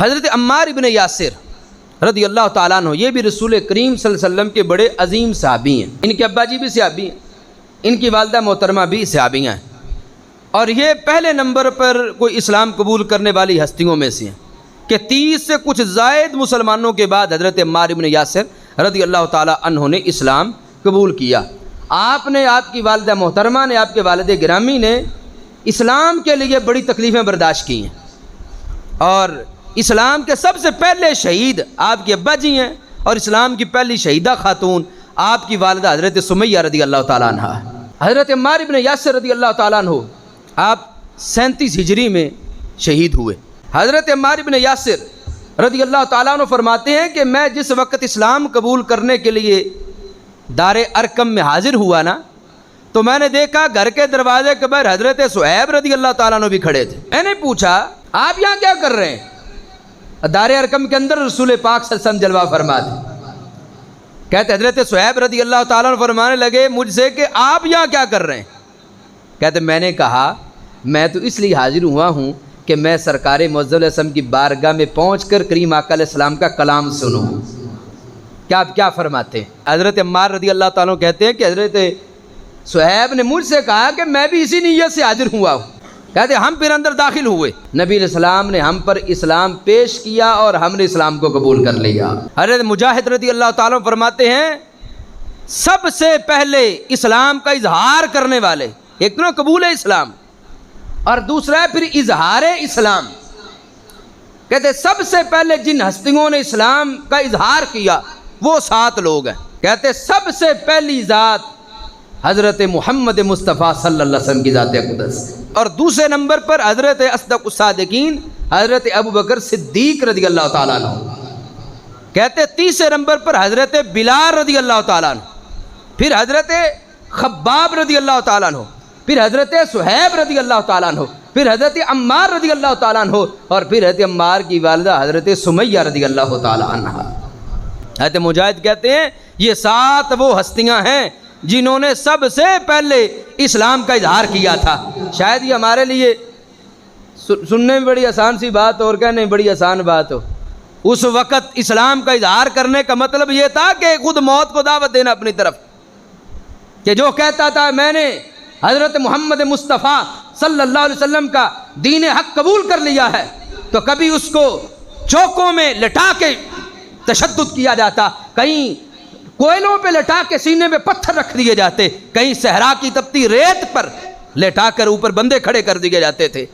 حضرت عمار ابن یاسر رضی اللہ تعالیٰ عنہ یہ بھی رسول کریم صلی اللہ علیہ وسلم کے بڑے عظیم صحابی ہیں. ان کے ابا جی بھی صحابی ہیں, ان کی والدہ محترمہ بھی صحابیہ ہیں, اور یہ پہلے نمبر پر کوئی اسلام قبول کرنے والی ہستیوں میں سے ہیں کہ 30 سے کچھ زائد مسلمانوں کے بعد حضرت عمار ابن یاسر رضی اللہ تعالیٰ عنہ نے اسلام قبول کیا. آپ نے, آپ کی والدہ محترمہ نے, آپ کے والد گرامی نے اسلام کے لیے بڑی تکلیفیں برداشت کی ہیں, اور اسلام کے سب سے پہلے شہید آپ کے ابا جی ہیں, اور اسلام کی پہلی شہیدہ خاتون آپ کی والدہ حضرت سمیہ رضی اللہ تعالیٰ عنہ. حضرت عمار ابن یاسر رضی اللہ تعالیٰ عنہ آپ 37 ہجری میں شہید ہوئے. حضرت عمار ابن یاسر رضی اللہ تعالیٰ عنہ فرماتے ہیں کہ میں جس وقت اسلام قبول کرنے کے لیے دار ارقم میں حاضر ہوا نا, تو میں نے دیکھا گھر کے دروازے کے باہر حضرت صہیب رضی اللہ تعالیٰ عنہ بھی کھڑے تھے. میں نے پوچھا آپ یہاں کیا کر رہے ہیں؟ دار ارقم کے اندر رسول پاک صلی اللہ علیہ وسلم جلوہ فرما تھے. کہتے حضرت صہیب رضی اللہ تعالیٰ عنہ فرمانے لگے مجھ سے کہ آپ یہاں کیا کر رہے ہیں؟ کہتے میں نے کہا میں تو اس لیے حاضر ہوا ہوں کہ میں سرکار معزز علیہ السلام کی بارگاہ میں پہنچ کر کریم آقا علیہ السلام کا کلام سنوں. کیا آپ کیا فرماتے ہیں؟ حضرت عمار رضی اللہ تعالیٰ عنہ کہتے ہیں کہ حضرت صہیب نے مجھ سے کہا کہ میں بھی اسی نیت سے حاضر ہوا ہوں. کہتے ہم پھر اندر داخل ہوئے, نبی علیہ السلام نے ہم پر اسلام پیش کیا اور ہم نے اسلام کو قبول کر لیا. حضرت مجاہد رضی اللہ تعالیٰ عنہ فرماتے ہیں سب سے پہلے اسلام کا اظہار کرنے والے, ایک تو قبول اسلام اور دوسرا ہے پھر اظہار اسلام. کہتے سب سے پہلے جن ہستیوں نے اسلام کا اظہار کیا وہ 7 لوگ ہیں. کہتے سب سے پہلی ذات حضرت محمد مصطفیٰ صلی اللہ علیہ وسلم کی ذات اقدس, اور دوسرے نمبر پر حضرت اصدق الصادقین حضرت ابوبکر صدیق رضی اللہ تعالیٰ عنہ. کہتے تیسرے نمبر پر حضرت بلال رضی اللہ تعالیٰ عنہ, پھر حضرت خباب رضی اللہ تعالیٰ عنہ, پھر حضرت صہیب رضی اللہ تعالیٰ عنہ, پھر حضرت عمار رضی اللہ تعالیٰ عنہ, اور پھر حضرت عمار کی والدہ حضرت سمیہ رضی اللہ تعالیٰ عنہ. حضرت مجاہد کہتے ہیں یہ 7 وہ ہستیاں ہیں جنہوں نے سب سے پہلے اسلام کا اظہار کیا تھا. شاید یہ ہمارے لیے سننے میں بڑی آسان سی بات اور کہنے میں بڑی آسان بات ہو. اس وقت اسلام کا اظہار کرنے کا مطلب یہ تھا کہ خود موت کو دعوت دینا اپنی طرف, کہ جو کہتا تھا میں نے حضرت محمد مصطفیٰ صلی اللہ علیہ وسلم کا دین حق قبول کر لیا ہے, تو کبھی اس کو چوکوں میں لٹا کے تشدد کیا جاتا, کہیں کوئلوں پہ لٹا کے سینے میں پتھر رکھ دیے جاتے, کہیں صحرا کی تپتی ریت پر لٹا کر اوپر بندے کھڑے کر دیے جاتے تھے,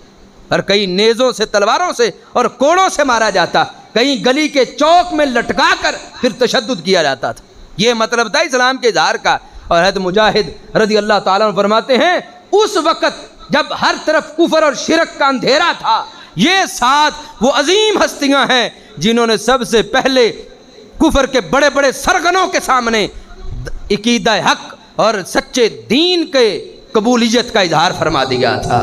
اور کہیں نیزوں سے, تلواروں سے اور کوڑوں سے مارا جاتا, کہیں گلی کے چوک میں لٹکا کر پھر تشدد کیا جاتا تھا. یہ مطلب تھا اسلام کے اظہار کا. اور حضرت مجاہد رضی اللہ تعالیٰ عنہ فرماتے ہیں اس وقت جب ہر طرف کفر اور شرک کا اندھیرا تھا, یہ 7 وہ عظیم ہستیاں ہیں جنہوں نے سب سے پہلے کفر کے بڑے بڑے سرغنوں کے سامنے عقیدہ حق اور سچے دین کے قبولیت کا اظہار فرما دیا تھا.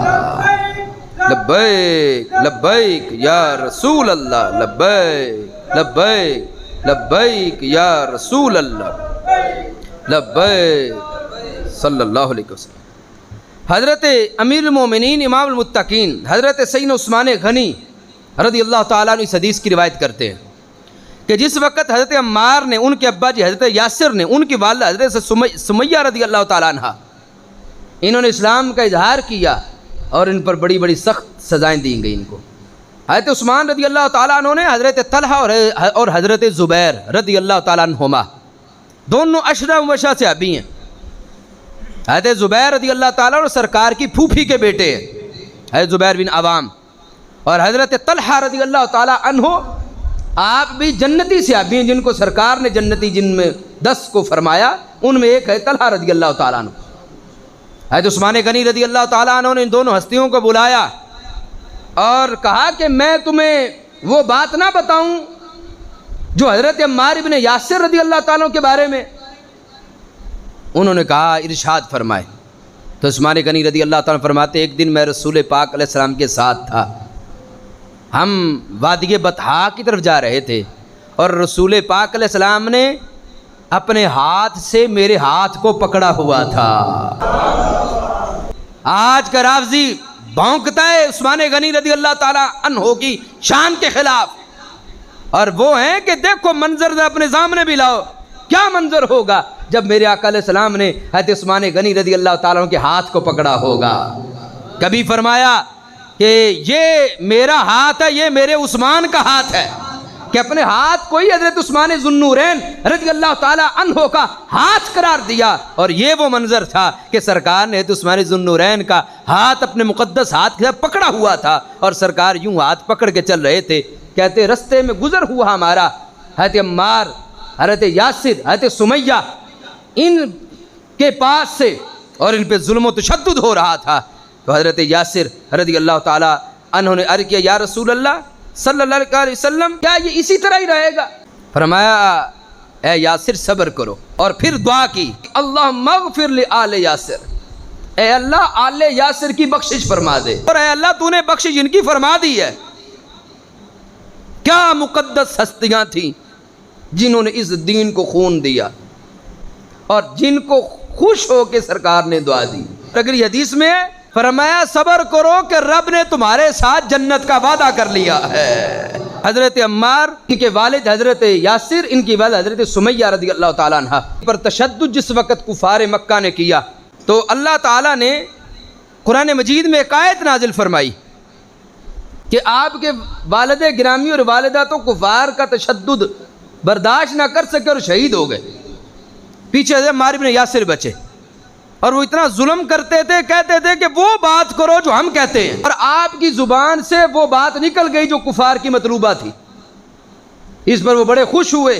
لبیک لبیک یا رسول اللہ, لبیک لبیک لبیک یا رسول اللہ, لبیک صلی اللہ علیہ وسلم. حضرت امیر المومنین امام المتقین حضرت سیدنا عثمان غنی رضی اللہ تعالیٰ عنہ اس حدیث کی روایت کرتے ہیں کہ جس وقت حضرت عمار نے, ان کے ابا جی حضرت یاسر نے, ان کی والدہ حضرت سمیہ رضی اللہ تعالیٰ عنہ, انہوں نے اسلام کا اظہار کیا اور ان پر بڑی بڑی سخت سزائیں دی گئیں ان کو. حضرت عثمان رضی اللہ تعالیٰ عنہ نے حضرت طلحہ اور حضرت زبیر رضی اللہ تعالیٰ عنہما, دونوں اشرا مبشرہ صحابی ہیں. حضرت زبیر رضی اللہ تعالیٰ عنہ سرکار کی پھوپھی کے بیٹے ہیں, حضرت زبیر بن عوام, اور حضرت طلحہ رضی اللہ تعالیٰ عنہ آپ بھی جنتی صحابی ہیں جن کو سرکار نے جنتی جن میں 10 کو فرمایا, ان میں ایک ہے طلحہ رضی اللہ تعالیٰ عنہ. حضرت عثمان غنی رضی اللہ تعالیٰ عنہ نے ان دونوں ہستیوں کو بلایا اور کہا کہ میں تمہیں وہ بات نہ بتاؤں جو حضرت عمار ابن یاسر رضی اللہ تعالیٰ عنہ کے بارے میں؟ انہوں نے کہا ارشاد فرمائے. تو عثمان غنی رضی اللہ تعالیٰ عنہ فرماتے ایک دن میں رسول پاک علیہ السلام کے ساتھ تھا, ہم وادی بطحا کی طرف جا رہے تھے اور رسول پاک علیہ السلام نے اپنے ہاتھ سے میرے ہاتھ کو پکڑا ہوا تھا. آج کا رافضی بھونکتا ہے عثمان غنی رضی اللہ تعالیٰ عنہ کی شان کے خلاف, اور وہ ہیں کہ دیکھو منظر اپنے سامنے بھی لاؤ، کیا منظر ہوگا جب میرے آقا علیہ السلام نے حضرت عثمان غنی رضی اللہ تعالیٰ عنہ کے ہاتھ کو پکڑا ہوگا۔ کبھی فرمایا کہ یہ میرا ہاتھ ہے، یہ میرے عثمان کا ہاتھ ہے، کہ اپنے ہاتھ کو ہی حضرت عثمان ذو النورین رضی اللہ تعالیٰ عنہ کا ہاتھ قرار دیا۔ اور یہ وہ منظر تھا کہ سرکار نے حضرت عثمان ذو النورین کا ہاتھ اپنے مقدس ہاتھ کے ساتھ پکڑا ہوا تھا، اور سرکار یوں ہاتھ پکڑ کے چل رہے تھے۔ کہتے رستے میں گزر ہوا ہمارا حضرت عمار، حضرت یاسر، حضرت سمیہ ان کے پاس سے، اور ان پہ ظلم و تشدد ہو رہا تھا، تو حضرت یاسر رضی اللہ تعالیٰ عنہ نے عرض کیا یا رسول اللہ صلی اللہ علیہ وسلم کیا یہ اسی طرح ہی رہے گا؟ فرمایا اے یاسر صبر کرو، اور پھر دعا کی اللہم اغفر لآل یاسر، اے اللہ آل یاسر کی بخشش فرما دے، اور اے اللہ تو نے بخشش ان کی فرما دی ہے۔ کیا مقدس ہستیاں تھیں جنہوں نے اس دین کو خون دیا اور جن کو خوش ہو کے سرکار نے دعا دی۔ اگر یہ حدیث میں ہے فرمایا صبر کرو کہ رب نے تمہارے ساتھ جنت کا وعدہ کر لیا ہے۔ حضرت عمار ان کے والد حضرت یاسر، ان کی والد حضرت سمیہ رضی اللہ تعالیٰ عنہ پر تشدد جس وقت کفار مکہ نے کیا، تو اللہ تعالیٰ نے قرآن مجید میں ایک آیت نازل فرمائی کہ آپ کے والد گرامی اور والدہ تو کفار کا تشدد برداشت نہ کر سکے اور شہید ہو گئے، پیچھے حضرت عمار بن یاسر بچے، اور وہ اتنا ظلم کرتے تھے، کہتے تھے کہ وہ بات کرو جو ہم کہتے ہیں، اور آپ کی زبان سے وہ بات نکل گئی جو کفار کی مطلوبہ تھی۔ اس پر وہ بڑے خوش ہوئے،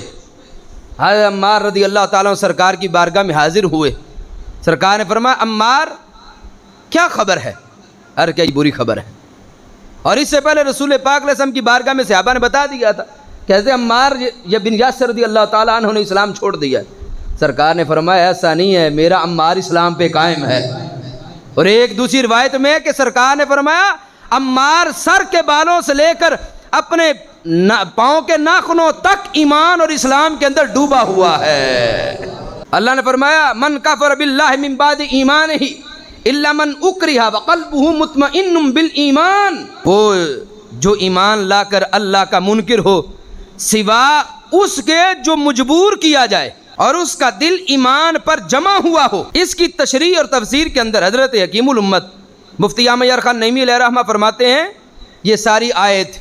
حضرت عمار رضی اللہ تعالیٰ عنہ سرکار کی بارگاہ میں حاضر ہوئے۔ سرکار نے فرمایا عمار کیا خبر ہے؟ کیا بری خبر ہے؟ اور اس سے پہلے رسول پاک علیہ السلام کی بارگاہ میں صحابہ نے بتا دیا تھا کہ حضرت عمار بن یاسر رضی اللہ تعالیٰ عنہ نے اسلام چھوڑ دیا۔ سرکار نے فرمایا ایسا نہیں ہے، میرا عمار اسلام پہ قائم ہے۔ اور ایک دوسری روایت میں ہے کہ سرکار نے فرمایا عمار سر کے بالوں سے لے کر اپنے پاؤں کے ناخنوں تک ایمان اور اسلام کے اندر ڈوبا ہوا ہے۔ اللہ نے فرمایا من کفر باللہ من بعد ایمانہ الا من اکرہ وقلبہ مطمئن بالایمان، وہ جو ایمان لا کر اللہ کا منکر ہو سوا اس کے جو مجبور کیا جائے اور اس کا دل ایمان پر جمع ہوا ہو۔ اس کی تشریح اور تفسیر کے اندر حضرت حکیم الامت مفتی احمد یار خان نعیمی علیہ رحمہ فرماتے ہیں یہ ساری آیت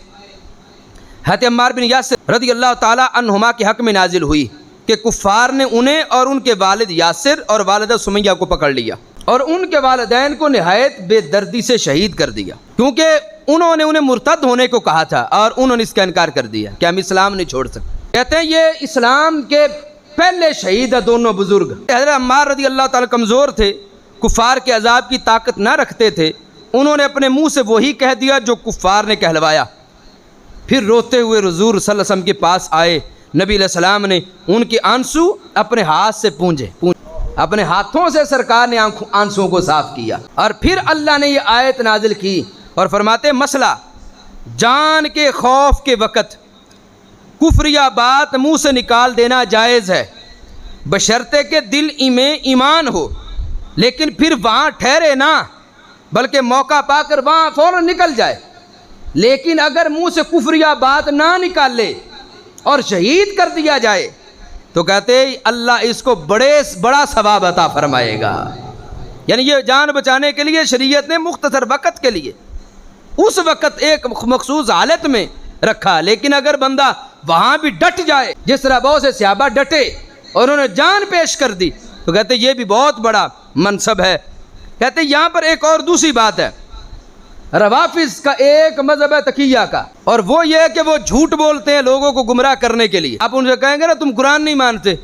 حضرت عمار بن یاسر رضی اللہ تعالی عنہما کے حق میں نازل ہوئی کہ کفار نے انہیں اور ان کے والد یاسر اور والدہ سمیہ کو پکڑ لیا اور ان کے والدین کو نہایت بے دردی سے شہید کر دیا، کیونکہ انہوں نے انہیں مرتد ہونے کو کہا تھا اور انہوں نے اس کا انکار کر دیا کہ ہم اسلام نہیں چھوڑ سکتے۔ کہتے ہیں یہ اسلام کے پہلے شہید ہیں دونوں بزرگ۔ حضرت عمار رضی اللہ تعالیٰ کمزور تھے، کفار کے عذاب کی طاقت نہ رکھتے تھے، انہوں نے اپنے منہ سے وہی کہہ دیا جو کفار نے کہلوایا۔ پھر روتے ہوئے حضور صلی اللہ علیہ وسلم کے پاس آئے، نبی علیہ السلام نے ان کے آنسو اپنے ہاتھ سے پونجے، اپنے ہاتھوں سے سرکار نے آنسوؤں کو صاف کیا، اور پھر اللہ نے یہ آیت نازل کی اور فرماتے مسئلہ جان کے خوف کے وقت کفر یا بات منہ سے نکال دینا جائز ہے بشرطے کہ دل میں ایمان ہو، لیکن پھر وہاں ٹھہرے نہ بلکہ موقع پا کر وہاں فوراً نکل جائے۔ لیکن اگر منہ سے کفر یا بات نہ نکالے اور شہید کر دیا جائے تو کہتے اللہ اس کو بڑا ثواب عطا فرمائے گا۔ یعنی یہ جان بچانے کے لیے شریعت نے مختصر وقت کے لیے اس وقت ایک مخصوص حالت میں رکھا، لیکن اگر بندہ وہاں بھی ڈٹ جائے جس طرح بہت سے صحابہ ڈٹے اور انہوں نے جان پیش کر دی تو کہتے یہ بھی بہت بڑا منصب ہے۔ کہتے یہاں پر ایک اور دوسری بات ہے، روافض کا ایک مذہب ہے تقیہ کا، اور وہ یہ ہے کہ وہ جھوٹ بولتے ہیں لوگوں کو گمراہ کرنے کے لیے۔ آپ ان سے کہیں گے نا تم قرآن نہیں مانتے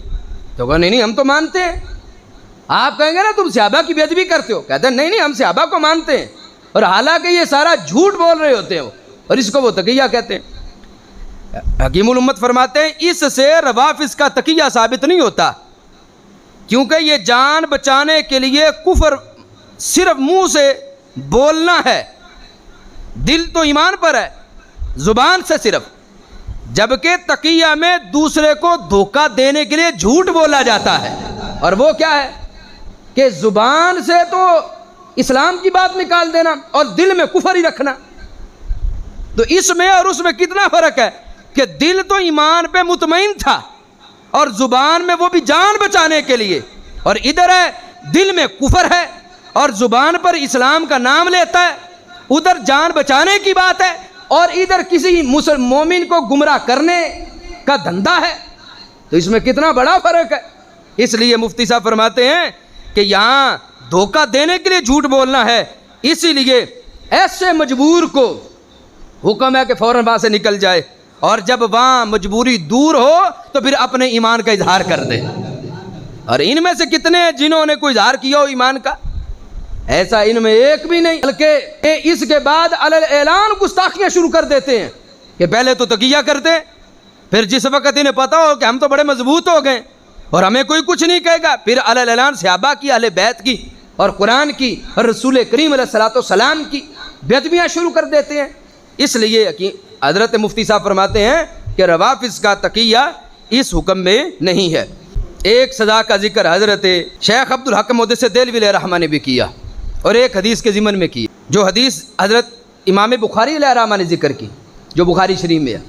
تو کہا نہیں ہم تو مانتے ہیں۔ آپ کہیں گے نا تم صحابہ کی بے ادبی کرتے ہو، کہتے ہیں نہیں ہم صحابہ کو مانتے ہیں، اور حالانکہ یہ سارا جھوٹ بول رہے ہوتے ہیں اور اس کو وہ تقیہ کہتے ہیں۔ حکیم الامت فرماتے ہیں اس سے روافض کا تقیہ ثابت نہیں ہوتا، کیونکہ یہ جان بچانے کے لیے کفر صرف منہ سے بولنا ہے، دل تو ایمان پر ہے زبان سے صرف، جبکہ تقیہ میں دوسرے کو دھوکہ دینے کے لیے جھوٹ بولا جاتا ہے، اور وہ کیا ہے کہ زبان سے تو اسلام کی بات نکال دینا اور دل میں کفر ہی رکھنا۔ تو اس میں اور اس میں کتنا فرق ہے کہ دل تو ایمان پہ مطمئن تھا اور زبان میں وہ بھی جان بچانے کے لیے، اور ادھر ہے دل میں کفر ہے اور زبان پر اسلام کا نام لیتا ہے، ادھر جان بچانے کی بات ہے اور ادھر کسی مومن کو گمراہ کرنے کا دھندا ہے، تو اس میں کتنا بڑا فرق ہے۔ اس لیے مفتی صاحب فرماتے ہیں کہ یہاں دھوکہ دینے کے لیے جھوٹ بولنا ہے، اسی لیے ایسے مجبور کو حکم ہے کہ فوراً وہاں سے نکل جائے، اور جب وہاں مجبوری دور ہو تو پھر اپنے ایمان کا اظہار کر دے۔ اور ان میں سے کتنے ہیں جنہوں نے کوئی اظہار کیا ہو ایمان کا؟ ایسا ان میں ایک بھی نہیں، بلکہ اس کے بعد علی اعلان گستاخیاں شروع کر دیتے ہیں کہ پہلے تو تقیہ کرتے، پھر جس وقت انہیں پتا ہو کہ ہم تو بڑے مضبوط ہو گئے اور ہمیں کوئی کچھ نہیں کہے گا، پھر علی اعلان صحابہ کی، اہل بیت کی اور قرآن کی اور رسول کریم علیہ الصلوۃ والسلام کی بیدبیاں شروع کر دیتے ہیں۔ اس لیے حضرت مفتی صاحب فرماتے ہیں کہ روافض کا تقیہ اس حکم میں نہیں ہے۔ ایک سزا کا ذکر حضرت شیخ عبدالحق محدث دہلوی علیہ رحمہ نے بھی کیا اور ایک حدیث کے ضمن میں کی، جو حدیث حضرت امام بخاری علیہ رحمہ نے ذکر کی، جو بخاری شریف میں ہے۔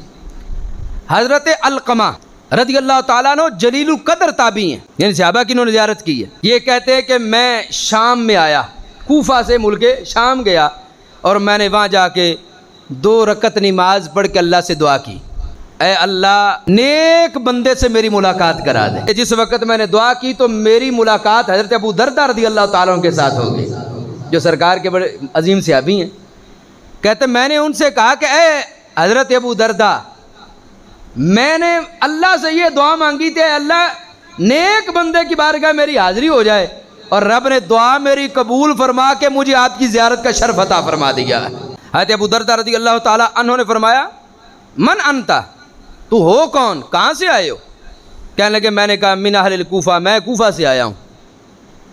حضرت علقمہ رضی اللہ تعالیٰ عنہ جلیل القدر تابعی ہیں، یعنی صحابہ کی انہوں نے زیارت کی ہے۔ یہ کہتے ہیں کہ میں شام میں آیا، کوفہ سے ملک شام گیا، اور میں نے وہاں جا کے 2 رکعت نماز پڑھ کے اللہ سے دعا کی، اے اللہ نیک بندے سے میری ملاقات کرا دے۔ جس وقت میں نے دعا کی تو میری ملاقات حضرت ابو دردہ رضی اللہ تعالیٰ عنہ کے ساتھ ہو گئی، جو سرکار کے بڑے عظیم صحابی ہیں۔ کہتے میں نے ان سے کہا کہ اے حضرت ابو دردہ، میں نے اللہ سے یہ دعا مانگی تھی، اے اللہ نیک بندے کی بارگاہ میری حاضری ہو جائے، اور رب نے دعا میری قبول فرما کے مجھے آپ کی زیارت کا شرف عطا فرما دیا۔ حضرت ابو دردہ رضی اللہ تعالیٰ عنہ نے فرمایا من انتا، تو ہو کون، کہاں سے آئے ہو؟ کہنے لگے میں نے کہا من اہل الکوفہ، میں کوفہ سے آیا ہوں۔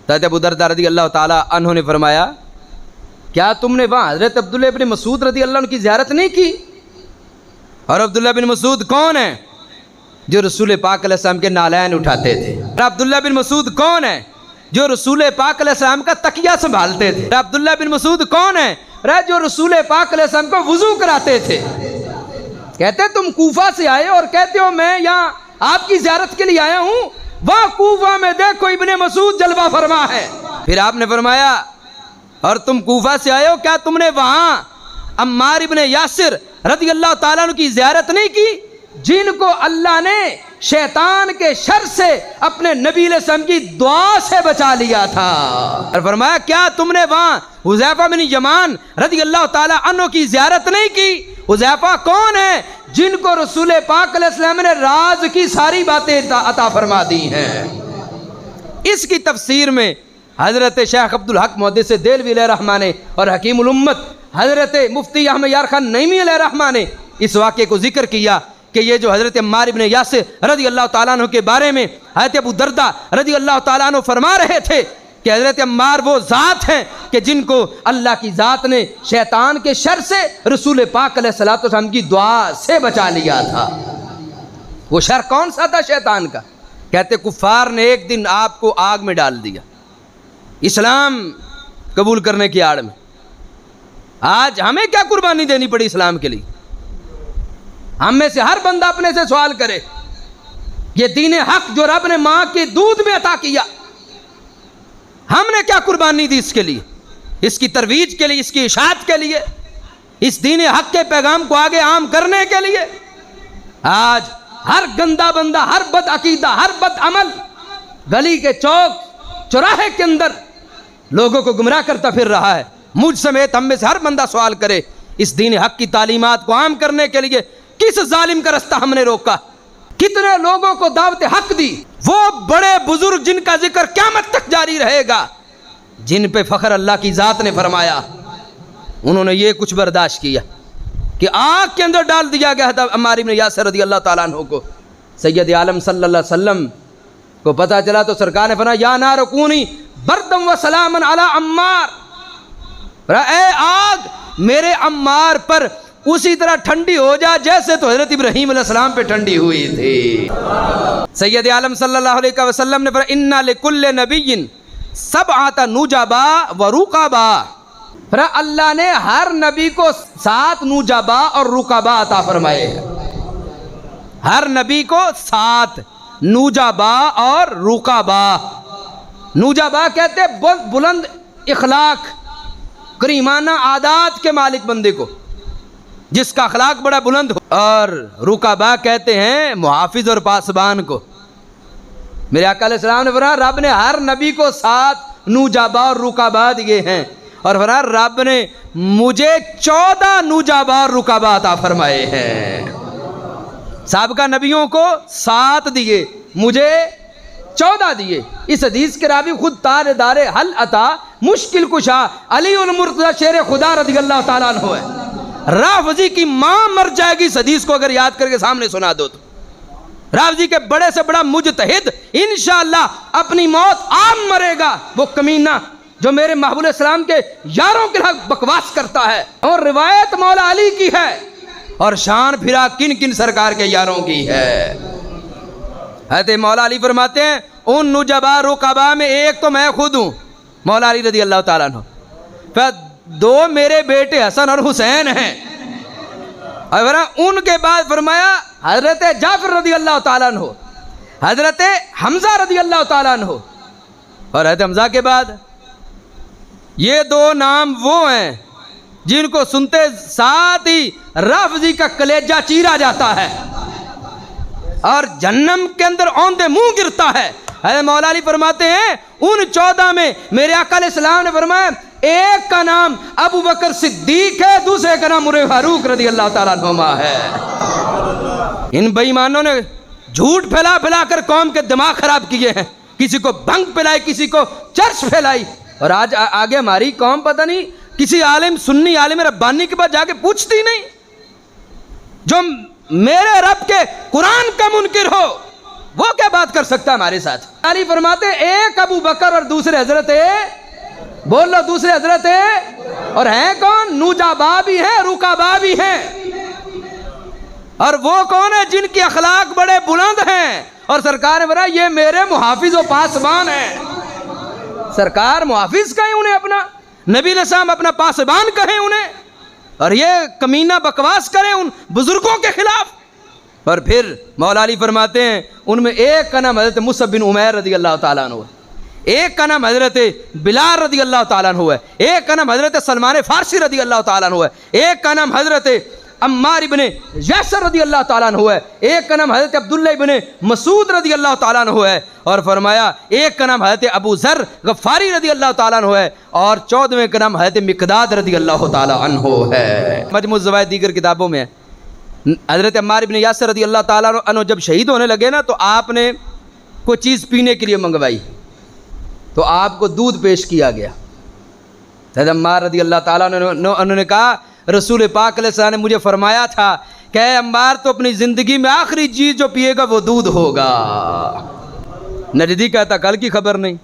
حضرت ابو دردہ رضی اللہ تعالیٰ عنہ نے فرمایا کیا تم نے وہاں حضرت عبداللہ بن مسعود رضی اللہ عنہ کی زیارت نہیں کی؟ اور عبداللہ بن مسعود کون ہے؟ جو رسول پاک علیہ السلام کے نالین اٹھاتے تھے۔ عبداللہ بن مسعود کون ہے؟ جو رسول پاک علیہ السلام کا تکیہ سنبھالتے تھے۔ عبداللہ بن مسعود کون ہے؟ جو رسول پاک علیہ السلام کو وضو کراتے تھے۔ کہتے تم کوفہ سے آئے اور کہتے ہو میں یہاں آپ کی زیارت کے لیے آیا ہوں، وہاں کوفہ میں دیکھو ابن مسعود جلوہ فرما ہے۔ پھر آپ نے فرمایا اور تم کوفہ سے آئے ہو، کیا تم نے وہاں عمار ابن یاسر رضی اللہ تعالیٰ عنہ کی زیارت نہیں کی، جن کو اللہ نے شیطان کے شر سے اپنے نبی علیہ السلام کی دعا سے بچا لیا تھا؟ اور فرمایا کیا تم نے وہاں حذیفہ بن یمان رضی اللہ تعالیٰ عنہ کی زیارت نہیں کی؟ حذیفہ کون ہے؟ جن کو رسول پاک علیہ السلام نے راز کی ساری باتیں عطا فرما دی ہیں۔ اس کی تفسیر میں حضرت شیخ عبدالحق محدث دہلوی علیہ رحمہ نے اور حکیم الامت حضرت مفتی احمد یار خان نعیمی علیہ رحمہ نے اس واقعے کو ذکر کیا کہ یہ جو حضرت عمار ابن یاسر رضی اللہ تعالیٰ عنہ کے بارے میں حضرت ابو دردہ رضی اللہ تعالیٰ عنہ فرما رہے تھے کہ حضرت عمار وہ ذات ہیں کہ جن کو اللہ کی ذات نے شیطان کے شر سے رسول پاک علیہ الصلوۃ والسلام کی دعا سے بچا لیا تھا۔ وہ شر کون سا تھا شیطان کا؟ کہتے کفار نے ایک دن آپ کو آگ میں ڈال دیا اسلام قبول کرنے کی آڑ میں۔ آج ہمیں کیا قربانی دینی پڑی اسلام کے لیے؟ ہم میں سے ہر بندہ اپنے سے سوال کرے، یہ دین حق جو رب نے ماں کے دودھ میں عطا کیا، ہم نے کیا قربانی دی اس کے لیے، اس کی ترویج کے لیے، اس کی اشاعت کے لیے، اس دین حق کے پیغام کو آگے عام کرنے کے لیے؟ آج ہر گندا بندہ، ہر بد عقیدہ، ہر بد عمل گلی کے چوک چوراہے کے اندر لوگوں کو گمراہ کرتا پھر رہا ہے۔ مجھ سمیت ہم میں سے ہر بندہ سوال کرے، اس دین حق کی تعلیمات کو عام کرنے کے لیے کس ظالم کا رستہ ہم نے روکا؟ کتنے لوگوں کو دعوت حق دی؟ وہ بڑے بزرگ جن کا ذکر قیامت تک جاری رہے گا، جن پہ فخر اللہ کی ذات نے فرمایا، انہوں نے یہ کچھ برداشت کیا کہ آگ کے اندر ڈال دیا گیا تھا عمار بن یاسر رضی اللہ تعالیٰ عنہ کو۔ سید عالم صلی اللہ علیہ وسلم کو پتہ چلا تو سرکار نے فرمایا یا نار کونی بردم و سلامن علی عمار، اے آگ میرے عمار پر اسی طرح ٹھنڈی ہو جا جیسے تو حضرت ابراہیم علیہ السلام پہ ٹھنڈی ہوئی تھی۔ سید عالم صلی اللہ علیہ وسلم نے فرمایا اِنَّ لِكُلِّ نَبِيٍّ سَبْعَةَ نُجَبَا وَرُقَبَا، اللہ نے ہر نبی کو 7 نجبا اور رقبا عطا فرمائے ہیں۔ ہر نبی کو 7 نوجابا اور رکابا. نوجابا کہتے ہیں بلند اخلاق کریمانہ عادات کے مالک بندے کو، جس کا اخلاق بڑا بلند ہو. اور رکابا کہتے ہیں محافظ اور پاسبان کو. میرے آقا علیہ السلام نے فرمایا رب نے ہر نبی کو 7 نوجابا اور رکابا دیے ہیں، اور فرمایا رب نے مجھے 14 نوجابا اور رکابا عطا فرمائے ہیں. سابقہ نبیوں کو 7 دیے، مجھے 14 دیے. اس حدیث کے راوی خود تاج دار حل عطا مشکل کشا علی المرتضی شیر خدا رضی اللہ تعالیٰ عنہ ہے. رافضی کی ماں مر جائے گی اس حدیث کو اگر یاد کر کے سامنے سنا دو تو. رافضی کے بڑے سے بڑا مجتہد انشاءاللہ اپنی موت عام مرے گا، وہ کمینہ جو میرے محبوب علیہ السلام کے یاروں کے حق بکواس کرتا ہے. اور روایت مولا علی کی ہے، اور شان پھرا کن کن سرکار کے یاروں کی ہے. حضرت مولا علی فرماتے ہیں ان نوجبا رکابا میں ایک تو میں خود ہوں، مولا علی رضی اللہ تعالیٰ عنہ. پھر 2 میرے بیٹے حسن اور حسین ہیں، اور ان کے بعد فرمایا حضرت جعفر رضی اللہ تعالیٰ عنہ، حضرت حمزہ رضی اللہ تعالیٰ عنہ، اور حضرت حمزہ کے بعد یہ 2 نام وہ ہیں جن کو سنتے ساتھ ہی رافضی کا کلیجہ چیرا جاتا ہے اور جہنم کے اندر اوندے منہ گرتا ہے. حضرت مولا علی فرماتے ہیں ان 14 میں میرے آقا علیہ السلام نے فرمایا ایک کا نام ابو بکر صدیق ہے، دوسرے کا نام عمر فاروق رضی اللہ تعالیٰ عنہما ہے. ان بے ایمانوں نے جھوٹ پھیلا پھیلا کر قوم کے دماغ خراب کیے ہیں، کسی کو بھنگ پھیلائی، کسی کو چرس پھیلائی. اور آج آگے ہماری قوم پتہ نہیں کسی عالم سنی عالم ربانی کے پاس جا کے پوچھتی نہیں. جو میرے رب کے قرآن کا منکر ہو وہ کیا بات کر سکتا ہے ہمارے ساتھ. علی فرماتے ایک ابو بکر اور دوسرے حضرت بول لو دوسرے حضرت، اور ہیں کون؟ نوجابا بھی ہیں، رکابا بھی ہیں. اور وہ کون ہے جن کی اخلاق بڑے بلند ہیں، اور سرکار نے فرمایا یہ میرے محافظ و پاسبان ہیں. سرکار محافظ کہیں انہیں، اپنا نبی علیہ السلام اپنا پاسبان کہیں انہیں، اور یہ کمینہ بکواس کریں ان بزرگوں کے خلاف. اور پھر مولا علی فرماتے ہیں ان میں ایک کا نام حضرت مصعب بن عمیر رضی اللہ تعالیٰ عنہ ہے، ایک کا نام حضرت بلال رضی اللہ تعالیٰ عنہ ہے، ایک کا نام حضرت سلمان فارسی رضی اللہ تعالیٰ عنہ ہے، ایک کا نام حضرت عمار ابن یاسر رضی اللہ تعالیٰ عنہ ہے، ایک کا نام حضرت عبداللہ ابن مسعود رضی اللہ تعالیٰ عنہ ہے، اور فرمایا ایک کا نام حضرت ابو ذر غفاری رضی اللہ تعالیٰ عنہ ہے، اور 14ویں کا نام حضرت مقداد رضی اللہ تعالیٰ عنہ ہے. مجموع الزوائد دیگر کتابوں میں حضرت عمار ابن یاسر رضی اللہ تعالیٰ عنہ جب شہید ہونے لگے نا تو آپ نے کوئی چیز پینے کے لیے منگوائی، تو آپ کو دودھ پیش کیا گیا. حضرت عمار رضی اللہ تعالیٰ عنہ انہوں نے کہا رسول پاک علیہ السلام نے مجھے فرمایا تھا کہ اے عمار تو اپنی زندگی میں آخری چیز جو پیے گا وہ دودھ ہوگا. نجدی کہتا کل کی خبر نہیں.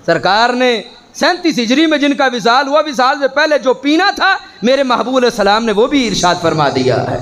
سرکار نے 37 ہجری میں جن کا وصال ہوا، وصال سے پہلے جو پینا تھا میرے محبوب علیہ السلام نے وہ بھی ارشاد فرما دیا ہے.